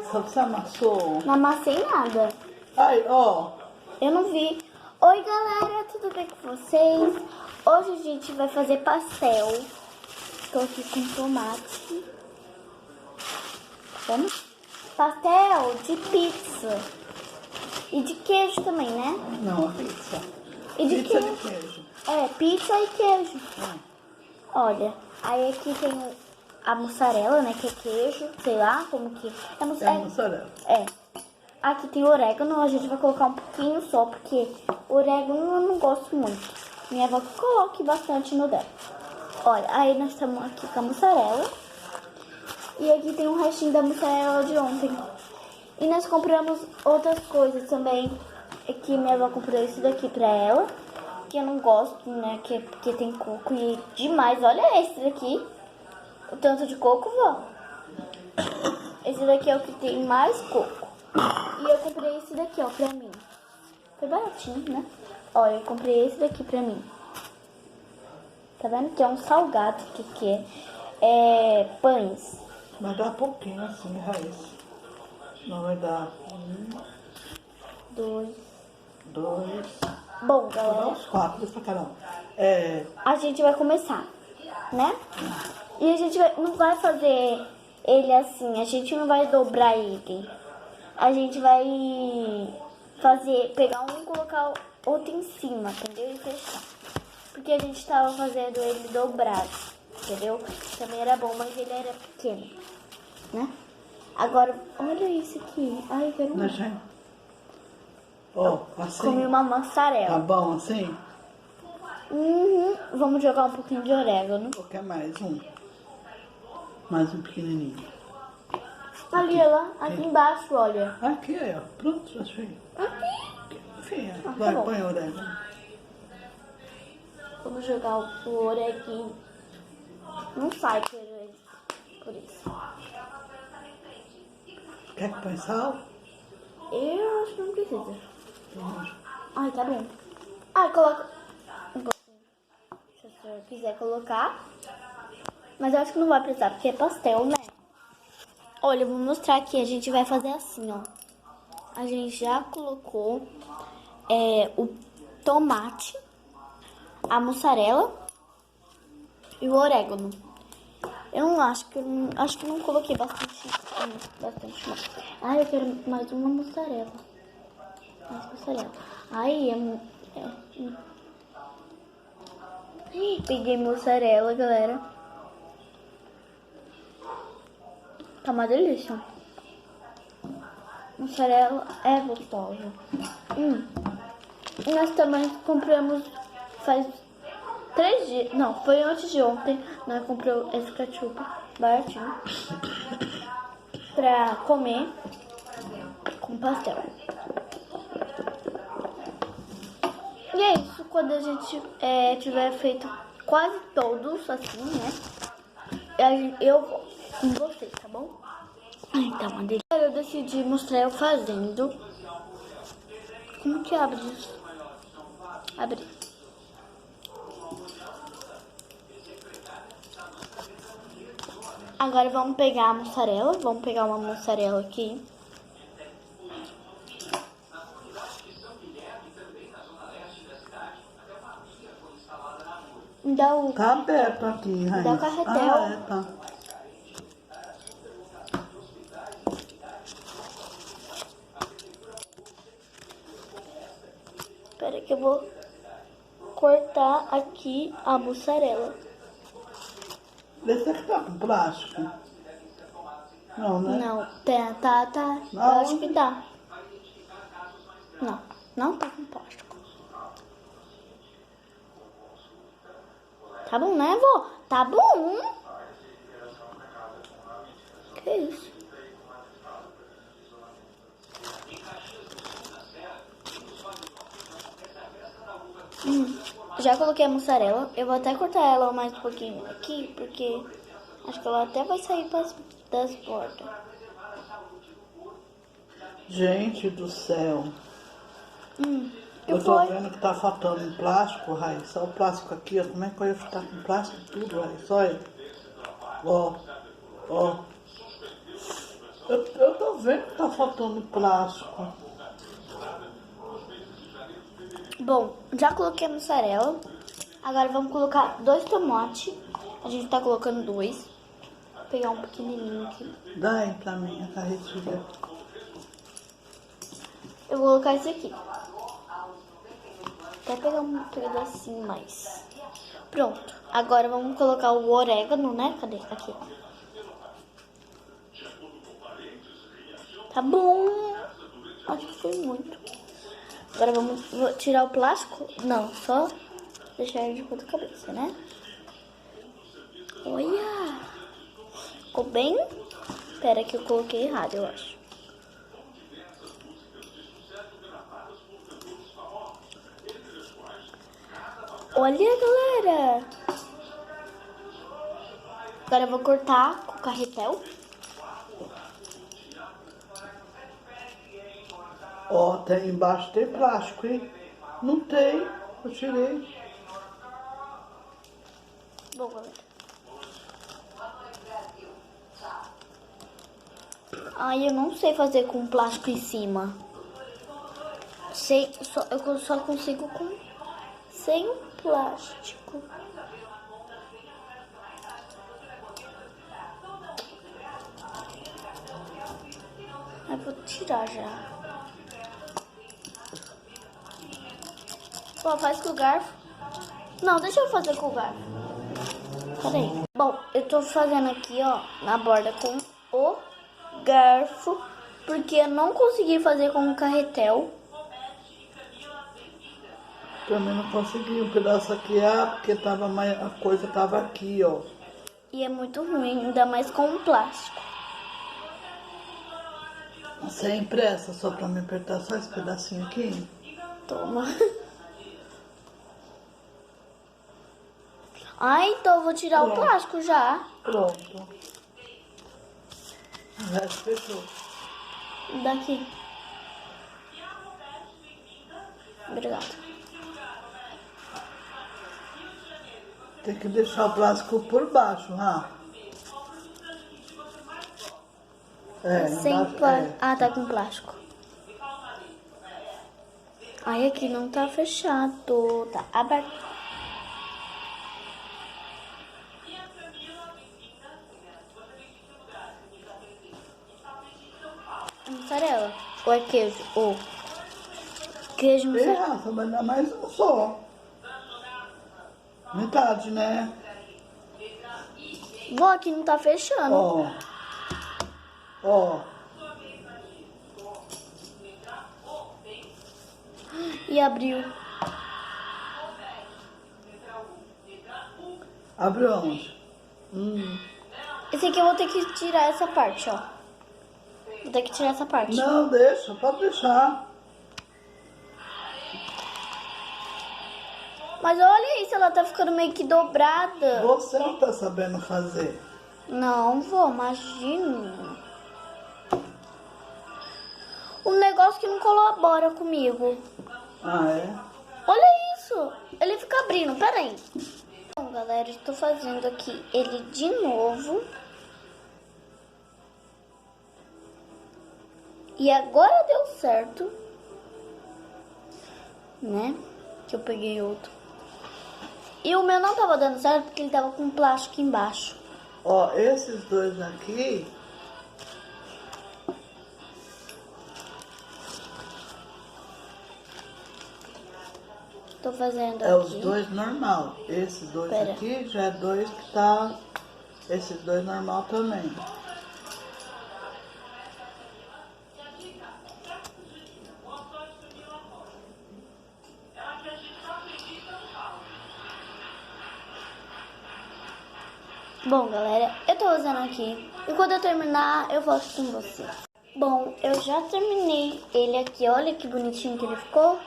Raíssa, você amassou? Não amassei nada. Ai, ó. Eu não vi. Oi, galera, tudo bem com vocês? Hoje a gente vai fazer pastel. Estou aqui com tomate. Tá vendo? Pastel de pizza. E de queijo também, né? Não, a pizza. E de Pizza queijo. de queijo. É, pizza e queijo. Olha, aí aqui tem a mussarela, né? Que é queijo, sei lá como que... É mussarela. É. Aqui tem orégano, a gente vai colocar um pouquinho só, porque orégano eu não gosto muito. Minha avó coloque bastante no dela. Olha, aí nós estamos aqui com a mussarela. E aqui tem um restinho da mussarela de ontem. E nós compramos outras coisas também. Aqui minha avó comprou isso daqui pra ela, que eu não gosto, né? Porque tem coco e demais. Olha esse daqui. O tanto de coco, vó. Esse daqui é o que tem mais coco. E eu comprei esse daqui, ó, pra mim. Foi baratinho, né? Olha, eu comprei esse daqui pra mim. Tá vendo? Que é um salgado, que é pães. Mas dá pouquinho assim, Raíssa. Não vai dar 2. 2. Bom, Vou dar galera, uns 4 dessa cada um. a gente vai começar, né? E a gente não vai fazer ele assim, a gente não vai dobrar ele. A gente vai pegar um e colocar outro em cima, entendeu? E fechar. Porque a gente tava fazendo ele dobrado, entendeu? Também era bom, mas ele era pequeno, né? Agora, olha isso aqui. Ai, quero Né, gente? Ó, assim. comer uma mussarela. Tá bom assim? Vamos jogar um pouquinho de orégano. Ou quer mais um? Mais um pequenininho. Ali, lá, aqui embaixo, olha. Aqui, ó. Pronto, já achei. Aqui. Enfim, tá vai, bom. põe o orégano. Vamos jogar o orégano. Não sai por isso. Quer que põe sal? Eu acho que não precisa. Ai, tá bom. Ai, coloca um pouquinho. Se a senhora quiser colocar. Mas eu acho que não vai precisar, porque é pastel, né? Olha, eu vou mostrar aqui. A gente vai fazer assim, ó. A gente já colocou o tomate, a mussarela e o orégano. Eu não acho que não coloquei bastante não. Ai, eu quero mais uma mussarela. Mais mussarela. Ai, peguei mussarela, galera. Tá uma delícia. Mussarela é gostosa. E nós também compramos faz 3 dias. Não, foi antes de ontem. Nós compramos esse ketchup baratinho pra comer com pastel. E é isso. Quando a gente tiver feito quase todos assim, né? Eu vou com vocês, tá bom? Ai, tá uma delícia. Eu decidi mostrar eu fazendo. Como que abre isso? Abre. Agora vamos pegar a mussarela. Vamos pegar uma mussarela aqui. Me dá o... Tá aberto aqui, Raíssa. Dá o carretel. Tá. Espera que eu vou cortar aqui a mussarela. Vê se tá com plástico. Não, né? Não, tá. Eu Não. acho que tá. Não tá com plástico. Tá bom, né, vó? Tá bom. Que isso? Já coloquei a mussarela. Eu vou até cortar ela mais um pouquinho aqui, porque acho que ela até vai sair das bordas. Gente do céu. Eu Que tô foi? vendo que tá faltando um plástico, Raíssa. Olha o plástico aqui, ó. Como é que eu ia ficar com plástico e tudo, Raíssa? Olha. Ó. Eu tô vendo que tá faltando plástico. Bom, já coloquei a mussarela. Agora vamos colocar 2 tomates. A gente tá colocando 2. Vou pegar um pequenininho aqui. Dá aí pra mim a carretilha. Eu vou colocar esse aqui. Até pegar um pedacinho mais. Pronto. Agora vamos colocar o orégano, né? Cadê? Aqui. Tá bom. Acho que foi muito. Agora vou tirar o plástico. Não, só deixar ele de ponta cabeça, né? Olha! Ficou bem... Espera que eu coloquei errado, eu acho. Olha, galera! Agora eu vou cortar com o carretel. Ó, tem embaixo tem plástico, hein? Não tem, eu tirei. Bom, galera. Ai, eu não sei fazer com plástico em cima. Eu só consigo com sem o plástico. Eu vou tirar já. Pô, faz com o garfo. Não, deixa eu fazer com o garfo. Peraí. Bom, eu tô fazendo aqui, ó, na borda com o garfo, porque eu não consegui fazer com o carretel. Também não consegui um pedaço aqui, porque tava mais, a coisa tava aqui, ó. E é muito ruim, ainda mais com o plástico. Sem pressa, só pra me apertar só esse pedacinho aqui. Toma. Ai, então eu vou tirar o plástico já. Pronto. O resto fechou. Daqui. Obrigada. Tem que deixar o plástico por baixo, Sem embaixo, plástico. Ah, tá com plástico. Ai, aqui não tá fechado. Tá aberto. É mussarela. Ou é queijo? Ou queijo Tem mussarela. raça, mas dá mais um só. Metade, né? Vó, aqui não tá fechando. Ó. Ó. E abriu. Abriu onde? Esse aqui eu vou ter que tirar essa parte, ó. Vou ter que tirar essa parte. Não, deixa, pode deixar. Mas olha isso, ela tá ficando meio que dobrada. Você não tá sabendo fazer. Não, vou, imagina. Um negócio que não colabora comigo. Ah, é? Olha isso. Ele fica abrindo, peraí. Bom, galera, estou fazendo aqui ele de novo. E agora deu certo. Né? Que eu peguei outro. E o meu não tava dando certo porque ele tava com plástico embaixo. Ó, esses dois aqui... Tô fazendo É aqui. os dois normal. Esses dois Pera. aqui já é dois que tá... Esses dois normal também. Bom, galera, eu tô fazendo aqui. E quando eu terminar, eu volto com você. Bom, eu já terminei ele aqui. Olha que bonitinho que ele ficou.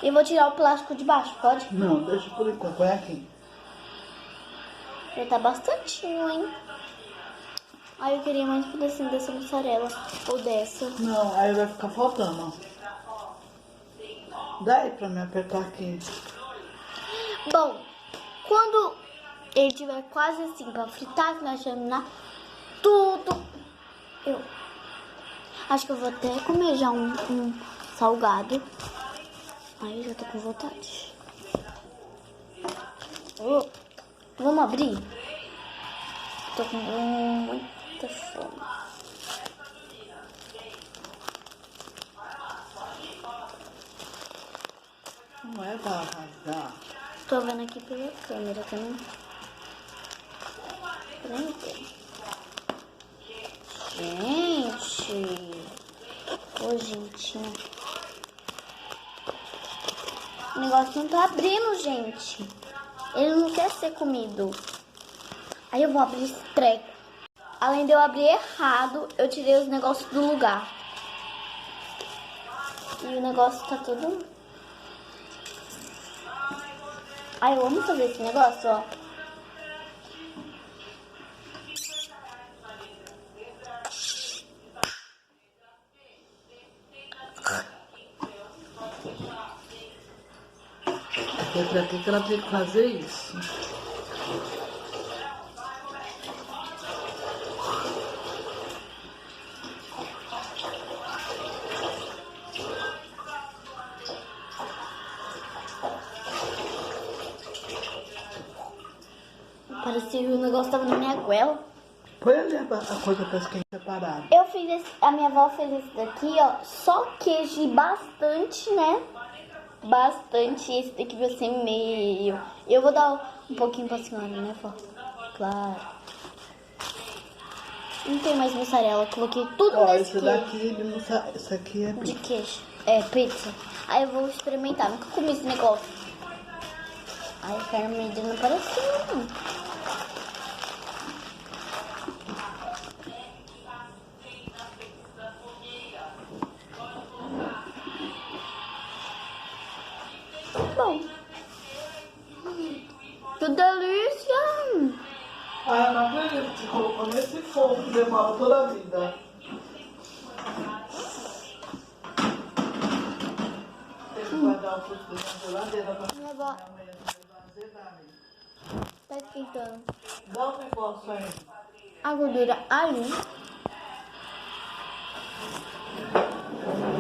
E eu vou tirar o plástico de baixo, pode? Não, deixa por enquanto. Põe aqui. Já tá bastantinho, hein? Ai, eu queria mais um pedacinho dessa mussarela. Ou dessa. Não, aí vai ficar faltando, ó. Dá aí pra me apertar aqui. Bom, quando ele tiver quase assim pra fritar, que nós terminar tudo, Eu acho que eu vou até comer já um salgado. Ai, já tô com vontade. Vamos abrir? Tô com muita fome. Não é pra rasgar. Tô vendo aqui pela câmera também. Nem tem. Gente. Ô, gentinho. O negócio não tá abrindo, gente. Ele não quer ser comido. Aí eu vou abrir esse treco. Além de eu abrir errado, eu tirei os negócios do lugar. E o negócio tá todo... Ai, eu amo fazer esse negócio, ó. E pra que ela tem que fazer isso? Parecia que o negócio tava na minha goela. Põe ali a coisa pra esquentar separado. Eu fiz esse, a minha avó fez esse daqui, ó, só queijo e bastante, né? Bastante. Esse daqui vai ser meio. Eu vou dar um pouquinho pra senhora, né, vó? Claro. Não tem mais mussarela, coloquei tudo Ó, nesse isso queijo. daqui de isso aqui é De queijo. É, pizza. Aí eu vou experimentar. Nunca comi esse negócio. Ai, a carne medida não parece não. Bom. Que delícia! Ah, eu não acredito que colocou nesse fogo que demora toda a vida. Tem que guardar o fruto na geladeira pra Minha avó amanhã vai azedar, né? tá esquentando Dá um negócio aí. a gordura ali.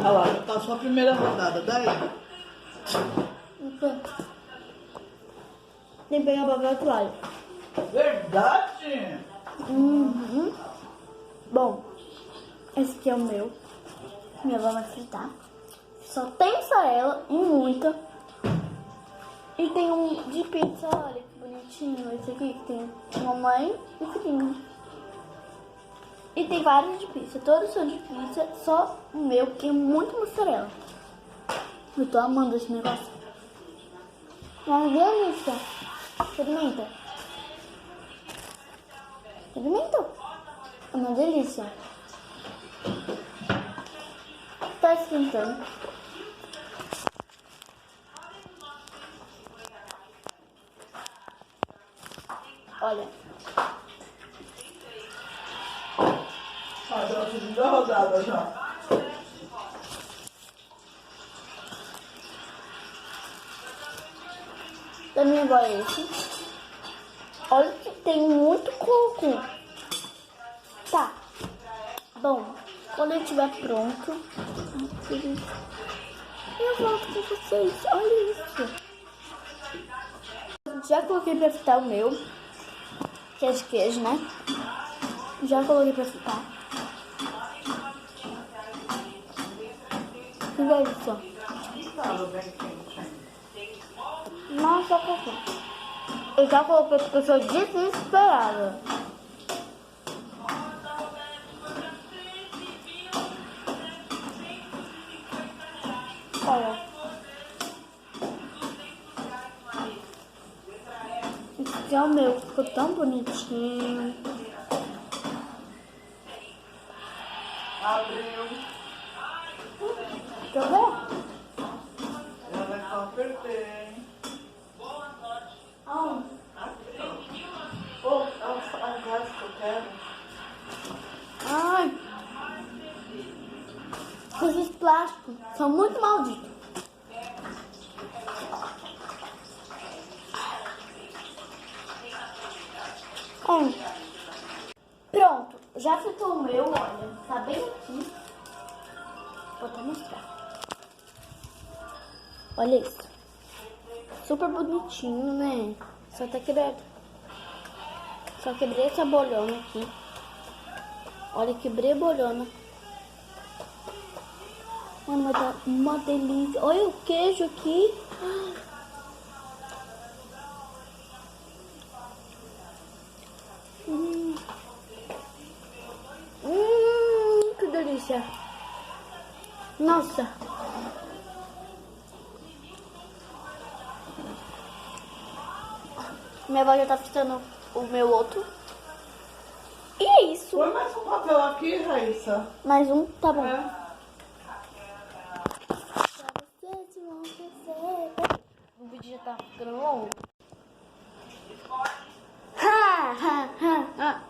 Olha lá, já tá só a primeira rodada, daí. Tem que pegar papel toalha. Verdade? Uhum. Bom, esse aqui é o meu. Minha avó vai fritar. Só tem mussarela e muita. E tem um de pizza, olha que bonitinho. Esse aqui que tem mamãe e filhinho. E tem vários de pizza. Todos são de pizza, só o meu que é muito mussarela. Eu tô amando esse negócio. Uma delícia. Experimenta. Experimenta. É uma delícia. Tá esquentando. Olha. Ah, já fiz segunda rodada já. Também agora esse. Olha que tem muito coco. Tá. Bom, quando ele estiver pronto, eu volto com vocês. Olha isso. Já coloquei pra fritar o meu, que é de queijo, né? Já coloquei pra fritar. E olha isso. Tava bem quente. Nossa, cocô. Eu já coloquei porque eu sou desesperada. Olha. Esse é o meu, ficou tão bonitinho. Abriu. Quer ver? Ela vai só apertei. Aonde? Pô, a gás que eu quero. Ai. Esses plásticos são muito malditos. Pronto, Já fritou o meu, olha. Tá bem aqui. Vou até mostrar. Olha isso. Super bonitinho, né? Só tá quebrado. Só quebrei essa bolhona aqui. Olha, quebrei a bolhona. Mano, mas tá uma delícia. Olha o queijo aqui. Que delícia. Nossa. Minha avó já tá fritando o meu outro. E é isso. Põe mais um papel aqui, Raíssa. Mais um, tá bom. É. O vídeo já tá ficando longo. Ha, ha, ha, ha.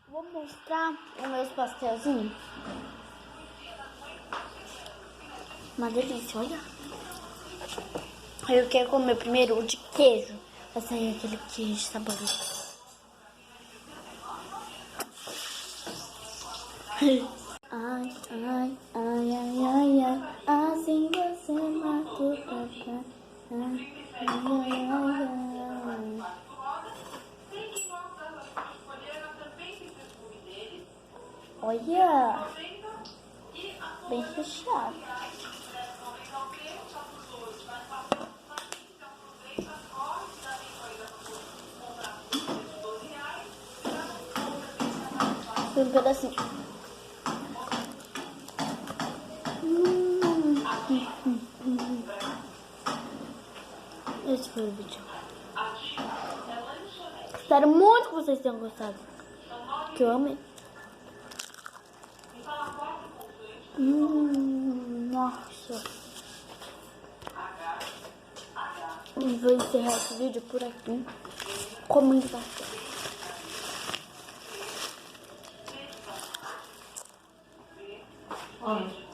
Vou mostrar os meus pastelzinhos. Uma delícia, olha. Eu quero comer primeiro o de queijo. Vai sair aquele queijo saboroso. Ai, ai, ai, ai, ai, ai. Assim você mata o papai. Ai, ai, ai, ai. Olha, bem fechado. Tem um pedacinho. Esse foi o vídeo. Espero muito que vocês tenham gostado. Que eu amei. Nossa. E vou encerrar esse vídeo por aqui. Comente bastante. Olha.